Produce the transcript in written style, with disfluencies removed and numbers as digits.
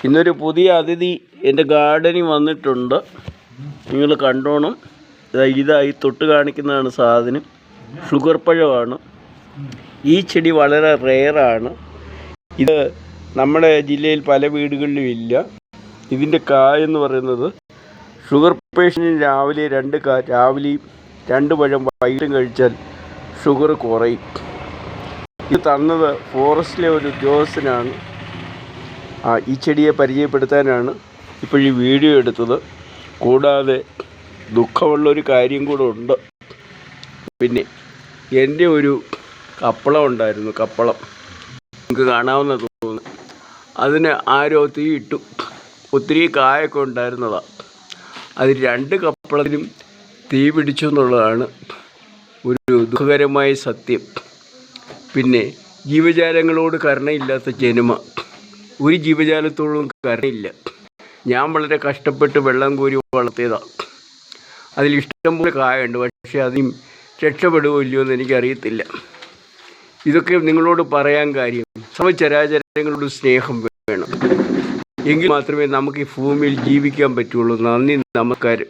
ഇന്നൊരു പുതിയ അതിഥി എൻ്റെ ഗാർഡനിൽ വന്നിട്ടുണ്ട്. നിങ്ങൾ കണ്ടോണം. ഇതായി തൊട്ട് കാണിക്കുന്നതാണ് സാധനം. ഷുഗർ പഴമാണ്. ഈ ചെടി വളരെ റെയറാണ്. ഇത് നമ്മുടെ ജില്ലയിൽ പല വീടുകളിലും ഇല്ല. ഇതിൻ്റെ കായെന്ന് പറയുന്നത് ഷുഗർ പേഷ്യൻറ്റിന് രാവിലെയും 2 പഴം വൈകിട്ടും കഴിച്ചാൽ ഷുഗർ കുറയും. ഇത് തന്നത് ഫോറസ്റ്റിലെ ഒരു ഉദ്യോഗസ്ഥനാണ്. ഈ ചെടിയെ പരിചയപ്പെടുത്താനാണ് ഇപ്പോൾ ഈ വീഡിയോ എടുത്തത്. കൂടാതെ ദുഃഖമുള്ളൊരു കാര്യം കൂടെ ഉണ്ട്. പിന്നെ എൻ്റെ ഒരു കപ്പളം ഉണ്ടായിരുന്നു. കപ്പളം നിങ്ങൾക്ക് കാണാവുന്ന തോന്നുന്നു. അതിന് ആരോ തീയിട്ടു. ഒത്തിരി കായൊക്കെ ഉണ്ടായിരുന്നതാണ്. അത് 2 കപ്പളത്തിനും തീ പിടിച്ചു എന്നുള്ളതാണ് ഒരു ദുഃഖകരമായ സത്യം. പിന്നെ ജീവജാലങ്ങളോട് കരുണയില്ലാത്ത ജന്മ ഒരു ജീവജാലത്തോടും കരുണയില്ല. ഞാൻ വളരെ കഷ്ടപ്പെട്ട് വെള്ളം കോരി വളർത്തിയതാണ്. അതിലിഷ്ടംപോലെ കായുണ്ട്. പക്ഷേ അതിനും രക്ഷപ്പെടുമോ ഇല്ലയോ എന്ന് എനിക്കറിയത്തില്ല. ഇതൊക്കെ നിങ്ങളോട് പറയാൻ കാര്യം, സർവ്വചരാചരങ്ങളോട് സ്നേഹം വേണം. എങ്കിൽ മാത്രമേ നമുക്ക് ഈ ഭൂമിയിൽ ജീവിക്കാൻ പറ്റുള്ളൂ. നന്ദി, നമസ്കാരം.